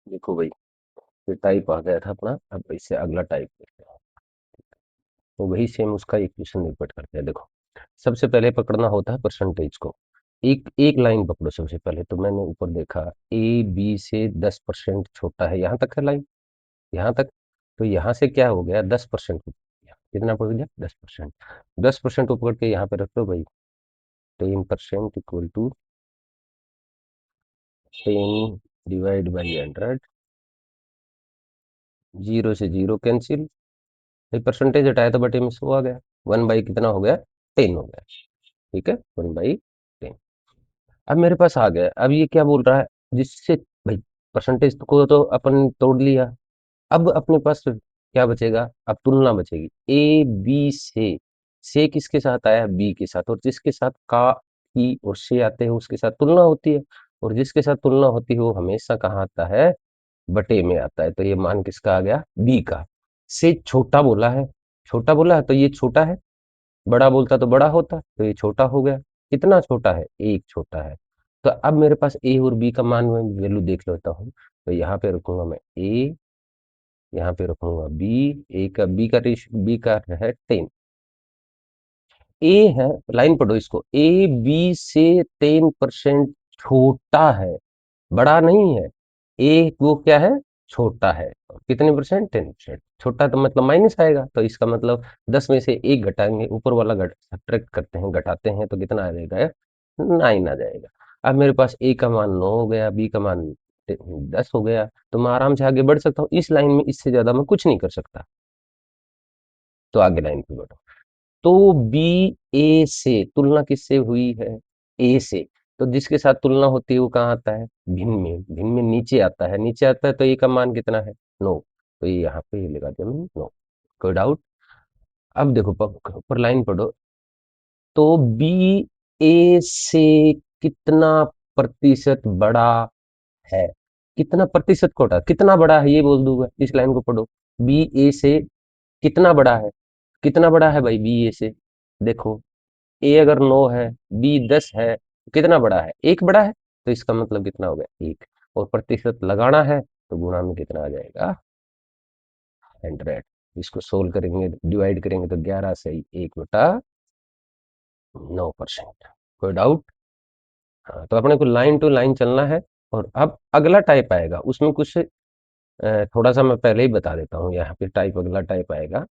देखो भाई, ये टाइप आ गया था अपना। अब इससे अगला टाइप देखते हैं। तो वही सेम उसका इक्वेशन रिपीट करते हैं। देखो, सबसे पहले पकड़ना होता है परसेंटेज को। एक एक लाइन पकड़ो सबसे पहले। तो मैंने ऊपर देखा ए बी से 10% छोटा है, यहाँ तक है लाइन, यहाँ तक। तो यहाँ से क्या हो गया, 10% को कितना पड़ गया, 10%। 10% को पकड़ के यहाँ पे रख दो भाई। 10% इक्वल टू 10/100। जीरो से जीरो कैंसिल, भाई परसेंटेज हटाया तो बटे में 100 आ गया। 1 बाई कितना हो गया, 10 हो गया। ठीक है, 1/10। अब मेरे पास आ गया। अब ये क्या बोल रहा है, जिससे भाई परसेंटेज को तो अपन तोड़ लिया। अब अपने पास क्या बचेगा, अब तुलना बचेगी। ए बी से किसके साथ आया, बी के साथ। और जिसके साथ का, की और से आते हैं उसके साथ तुलना होती है। और जिसके साथ तुलना होती है वो हमेशा कहाँ आता है, बटे में आता है। तो ये मान किसका आ गया, बी का। से छोटा बोला है, छोटा बोला है तो ये छोटा है। बड़ा बोलता तो बड़ा होता, तो ये छोटा हो गया। कितना छोटा है, एक छोटा है। तो अब मेरे पास ए और बी का मान में वैल्यू देख लेता हूँ। तो यहाँ पे रखूंगा मैं ए, यहाँ पे रखूंगा बी। ए का बी का रेश बी का है 10। ए है, लाइन पढ़ो इसको, ए बी से 10% छोटा है, बड़ा नहीं है। ए वो क्या है, छोटा है। और कितने परसेंट, 10%। छोटा तो मतलब माइनस आएगा, तो इसका मतलब 10 में से एक घटाएंगे, ऊपर वाला सब्ट्रैक्ट करते हैं, घटाते हैं, तो कितना आ जाएगा, 9 आ जाएगा। अब मेरे पास ए का मान 9 हो गया, बी का मान 10 हो गया। तो मैं आराम से आगे बढ़ सकता हूँ इस लाइन में, इससे ज्यादा मैं कुछ नहीं कर सकता। तो आगे लाइन पे बढ़ो। तो बी ए से तुलना किससे हुई है, ए से। तो जिसके साथ तुलना होती है वो कहाँ आता है, भिन्न में। भिन्न में नीचे आता है, नीचे आता है तो ए का मान कितना है, 9। तो ये यहाँ पे लगा दिया मैंने 9। कोई डाउट। अब देखो ऊपर लाइन पढ़ो। तो बी ए से कितना प्रतिशत बड़ा है, कितना प्रतिशत कोटा, कितना बड़ा है ये बोल दूंगा, इस लाइन को पढ़ो। बी ए से कितना बड़ा है, कितना बड़ा है भाई बी ए से। देखो, ए अगर 9 है, बी 10 है, तो कितना बड़ा है, एक बड़ा है। तो इसका मतलब कितना हो गया, एक। और प्रतिशत लगाना है तो गुणा में कितना आ जाएगा, 100। इसको सोल्व करेंगे, डिवाइड करेंगे तो 11 से 1/9%। कोई डाउट। हाँ, तो अपने को लाइन टू लाइन चलना है। और अब अगला टाइप आएगा, उसमें कुछ थोड़ा सा मैं पहले ही बता देता हूँ। यहाँ पे टाइप, अगला टाइप आएगा।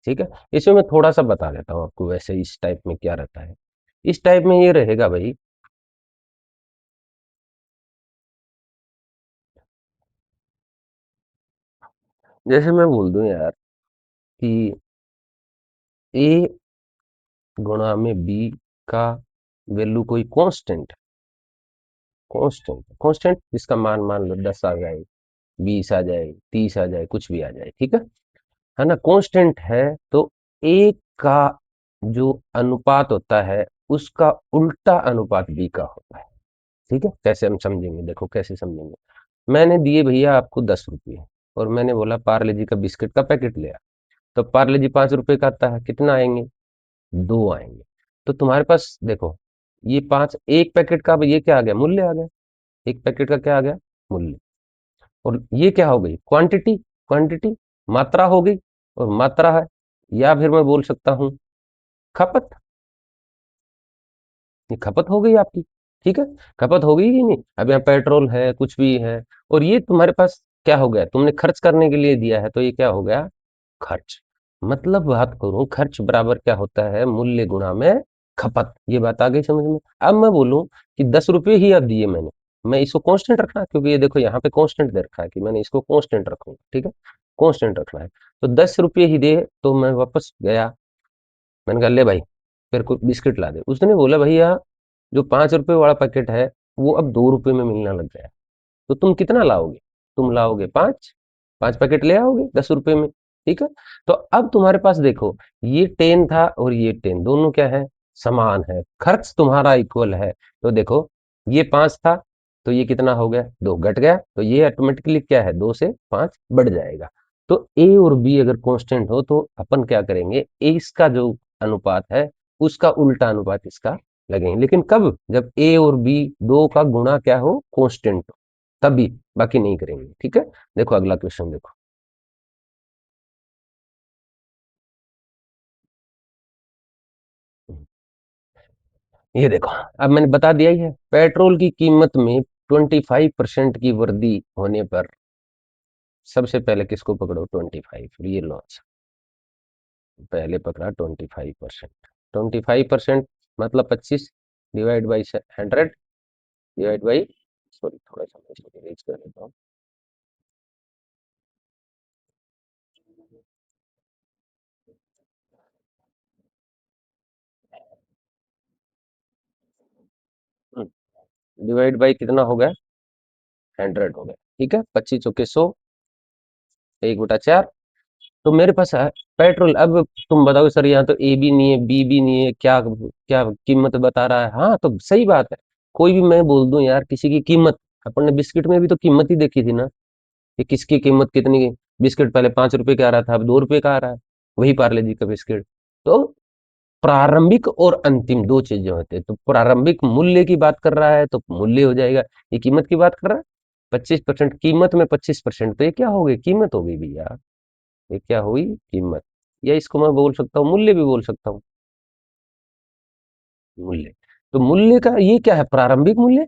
ठीक है, इसमें मैं थोड़ा सा बता देता हूँ आपको, वैसे इस टाइप में क्या रहता है। इस टाइप में ये रहेगा भाई, जैसे मैं बोल दूं यार कि ए गुणा में बी का वैल्यू कोई कांस्टेंट, कांस्टेंट जिसका मान मान लो 10 आ जाए, 20 आ जाए, 30 आ जाए, कुछ भी आ जाए, ठीक है ना, कांस्टेंट है। तो ए का जो अनुपात होता है उसका उल्टा अनुपात बी का होता है। ठीक है, कैसे हम समझेंगे, देखो कैसे समझेंगे। मैंने दिए भैया आपको 10 रुपये, और मैंने बोला पार्ले जी का बिस्किट का पैकेट ले आ। तो पार्ले जी 5 रुपए का आता है, कितना आएंगे, 2 आएंगे। तो तुम्हारे पास देखो, ये 5, एक पैकेट का, अब ये क्या आ गया, मूल्य आ गया। एक पैकेट का क्या आ गया, मूल्य। और ये क्या हो गई, क्वांटिटी, क्वांटिटी मात्रा हो गई। और मात्रा है, या फिर मैं बोल सकता हूँ खपत। ये खपत हो गई आपकी। ठीक है, खपत हो गई कि नहीं। अब यहाँ पेट्रोल है, कुछ भी है। और ये तुम्हारे पास क्या हो गया, तुमने खर्च करने के लिए दिया है, तो ये क्या हो गया, खर्च। मतलब बात करूं, खर्च बराबर क्या होता है, मूल्य गुणा में खपत। ये बात आ गई समझ में। अब मैं बोलूं कि 10 रुपये ही अब दिए मैंने, मैं इसको कांस्टेंट रखना है, क्योंकि ये देखो यहाँ पे कांस्टेंट दे रखा है कि मैंने इसको कांस्टेंट रखूंगा। ठीक है, कांस्टेंट रखना है। तो 10 रुपये ही दे, तो मैं वापस गया, मैंने कहा ले भाई फिर कोई बिस्किट ला दे। उसने बोला भैया जो 5 रुपए वाला पैकेट है वो अब 2 रुपए में मिलना लग गया है, तो तुम कितना लाओगे, तुम लाओगे 5, 5 पैकेट ले आओगे 10 रुपए में। ठीक है, तो अब तुम्हारे पास देखो, ये 10 था और ये 10, दोनों क्या है, समान है, खर्च तुम्हारा इक्वल है। तो देखो, ये 5 था, तो ये कितना हो गया, 2 घट गया, तो ये ऑटोमेटिकली क्या है, 2 से 5 बढ़ जाएगा। तो ए और बी अगर कांस्टेंट हो तो अपन क्या करेंगे, ए इसका जो अनुपात है उसका उल्टा अनुपात इसका लगेंगे। लेकिन कब, जब ए और बी दो का गुणा क्या हो, कांस्टेंट हो, तभी, बाकी नहीं करेंगे। ठीक है, देखो अगला क्वेश्चन देखो। ये देखो, अब मैंने बता दिया ही है, पेट्रोल की कीमत में 25% की वृद्धि होने पर सबसे पहले किसको पकड़ो? 25, ये लॉस। पहले पकड़ा 25%। 25% मतलब 25 divide by 100 divide by, sorry थोड़ा सा मैं इसको इरेज कर देता हूँ। डिवाइड बाई कितना हो गया? 100 हो गया। ठीक है, 25 चौके 100, 1/4। तो मेरे पास है पेट्रोल। अब तुम बताओ सर, यहाँ तो ए भी नहीं है, बी भी नहीं है, क्या क्या कीमत बता रहा है? हाँ तो सही बात है, कोई भी मैं बोल दूं यार किसी की कीमत। अपन ने बिस्किट में भी तो कीमत ही देखी थी ना, कि किसकी कीमत कितनी है। बिस्किट पहले 5 रुपए का आ रहा था, अब 2 रुपए का आ रहा है, वही पार्ले जी का बिस्किट। तो प्रारंभिक और अंतिम दो चीजें होते हैं। तो प्रारंभिक मूल्य की बात कर रहा है तो मूल्य हो जाएगा, ये कीमत की बात कर रहा है। 25% कीमत में 25%, तो ये क्या हो गई? कीमत हो गई भैया। ये क्या हुई? कीमत। या इसको मैं बोल सकता हूँ मूल्य भी बोल सकता हूँ, मूल्य। तो मूल्य का ये क्या है? प्रारंभिक मूल्य,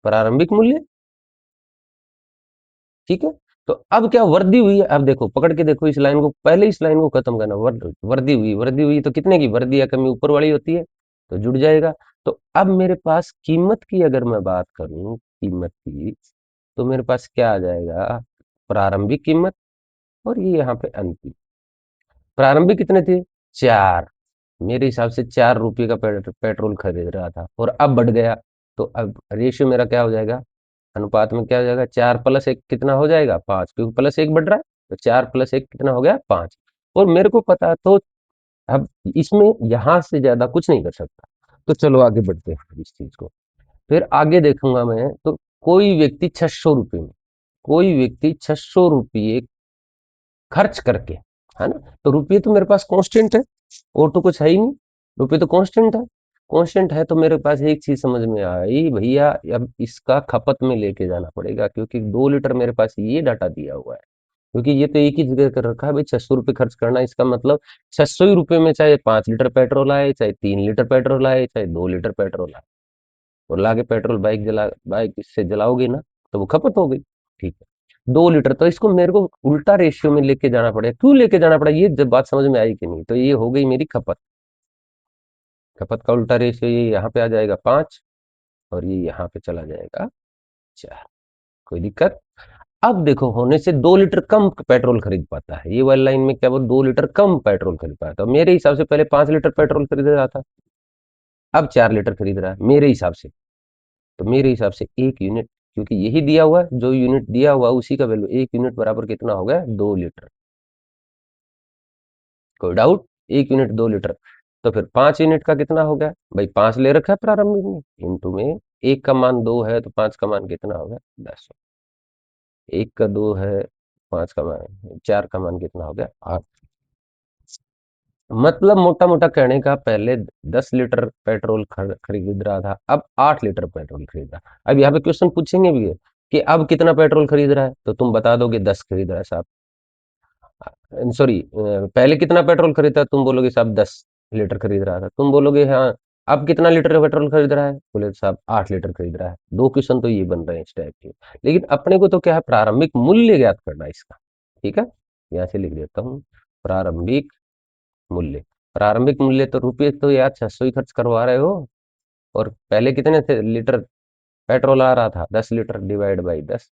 प्रारंभिक मूल्य। ठीक है, तो अब क्या वृद्धि हुई है? अब देखो पकड़ के देखो इस लाइन को, पहले इस लाइन को खत्म करना। वृद्धि हुई, वृद्धि हुई तो कितने की? वृद्धि या कमी ऊपर वाली होती है, तो जुड़ जाएगा। तो अब मेरे पास कीमत की अगर मैं बात करूं, कीमत की, तो मेरे पास क्या आ जाएगा? प्रारंभिक कीमत, और ये यहाँ पे अंतिम। प्रारंभिक कितने थे? 4। मेरे हिसाब से 4 रुपये का पेट्रोल खरीद रहा था, और अब बढ़ गया। तो अब रेशियो मेरा क्या हो जाएगा? अनुपात में क्या हो जाएगा? 4+1 कितना हो जाएगा? 5, क्योंकि +1 बढ़ रहा है। तो 4+1 कितना हो गया? 5। और मेरे को पता है, तो अब इसमें यहां से ज्यादा कुछ नहीं कर सकता। तो चलो आगे बढ़ते हैं इस चीज को। फिर आगे देखूंगा मैं, तो कोई व्यक्ति 600 रुपये में, कोई व्यक्ति 600 रुपये खर्च करके, है ना? तो रुपये तो मेरे पास कांस्टेंट है, और तो कुछ है ही नहीं। रुपये तो कांस्टेंट है, कांस्टेंट है। तो मेरे पास एक चीज समझ में आई भैया, अब इसका खपत में लेके जाना पड़ेगा, क्योंकि 2 लीटर मेरे पास ये डाटा दिया हुआ है। क्योंकि ये तो एक ही जगह कर रखा है भाई, 600 रुपये खर्च करना, इसका मतलब 600 ही रुपये में चाहे 5 लीटर पेट्रोल आए, चाहे 3 लीटर पेट्रोल आए, चाहे 2 लीटर पेट्रोल आए, और लाके पेट्रोल बाइक इससे जलाओगे ना, तो वो खपत हो गई। ठीक है, 2 लीटर। तो इसको मेरे को उल्टा रेशियो में लेके जाना पड़ेगा। क्यों लेके जाना पड़ा? ये जब बात समझ में आई कि नहीं, तो ये हो गई मेरी खपत। खपत का उल्टा रेशियो ये यहाँ पे आ जाएगा 5, और ये यहाँ पे चला जाएगा 4। कोई दिक्कत? अब देखो, होने से 2 लीटर कम पेट्रोल खरीद पाता है, ये वाली लाइन में क्या, वो 2 लीटर कम पेट्रोल खरीद पाता है। मेरे हिसाब से पहले 5 लीटर पेट्रोल खरीद रहा था, अब 4 लीटर खरीद रहा है मेरे हिसाब से। तो मेरे हिसाब से 1 यूनिट, क्योंकि यही दिया हुआ है, जो यूनिट दिया हुआ है उसी का वैल्यू, 1 यूनिट बराबर कितना हो गया? 2 लीटर। कोई डाउट? 1 unit 2 litre. तो फिर 5 यूनिट का कितना हो गया भाई? 5 ले रखा है प्रारंभिक में, इंटू में एक का मान 2 है, तो 5 का मान कितना हो गया? 10। एक का 2 है, 5 का मान, 4 का मान कितना हो गया? 8। मतलब मोटा मोटा कहने का, पहले 10 लीटर पेट्रोल खरीद रहा था, अब 8 लीटर पेट्रोल खरीद रहा। अब यहाँ पे क्वेश्चन पूछेंगे भी है कि अब कितना पेट्रोल खरीद रहा है, तो तुम बता दोगे 10 खरीद रहा है साहब। सॉरी, पहले कितना पेट्रोल खरीदा? तुम बोलोगे साहब 10 लीटर खरीद रहा था। तुम बोलोगे हाँ, अब कितना लीटर पेट्रोल खरीद रहा है? बोले साहब 8 लीटर खरीद रहा है। दो क्वेश्चन तो ये बन रहे हैं इस टाइप के। लेकिन अपने को तो क्या है? प्रारंभिक मूल्य ज्ञात करना है इसका। ठीक है, यहाँ से लिख देता हूँ, प्रारंभिक मूल्य। प्रारंभिक मूल्य तो रुपये तो यार 600 ही खर्च करवा रहे हो, और पहले कितने थे लीटर पेट्रोल आ रहा था? 10 लीटर डिवाइड बाई 10,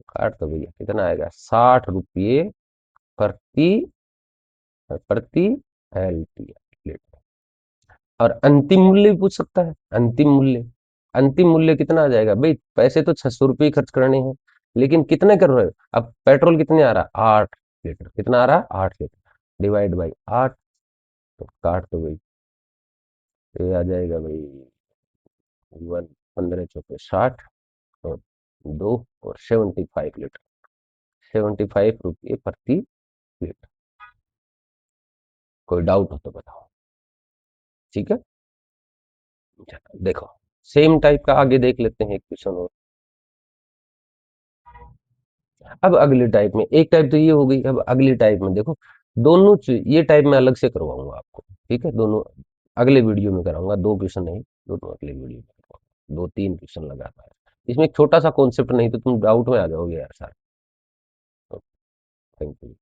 काट तो भैया कितना आएगा? 60 रुपये प्रति प्रति एलटी। और अंतिम मूल्य भी पूछ सकता है, अंतिम मूल्य। अंतिम मूल्य कितना आ जाएगा भाई? पैसे तो 600 रुपये खर्च करने हैं, लेकिन कितने कर रहे हो? अब पेट्रोल कितने आ रहा है? 8 लीटर। कितना आ रहा है? 8 लीटर डिवाइड बाई 8, तो काट तो भाई, तो ये आ जाएगा भाई 15×4 = 60, और 2, और 75 लीटर, 75 रुपये प्रति लीटर। कोई डाउट हो तो बताओ। ठीक है, देखो सेम टाइप का आगे देख लेते हैं एक क्वेश्चन और। अब अगले टाइप में, एक टाइप तो ये हो गई, अब अगली टाइप में देखो, दोनों ये टाइप में अलग से करवाऊंगा आपको, ठीक है, दोनों अगले वीडियो में कराऊंगा, दो क्वेश्चन नहीं, दोनों अगले वीडियो में करवाऊंगा, दो तीन क्वेश्चन लगातार। इसमें एक छोटा सा कॉन्सेप्ट नहीं तो तुम डाउट में आ जाओगे यार सर। Thank you.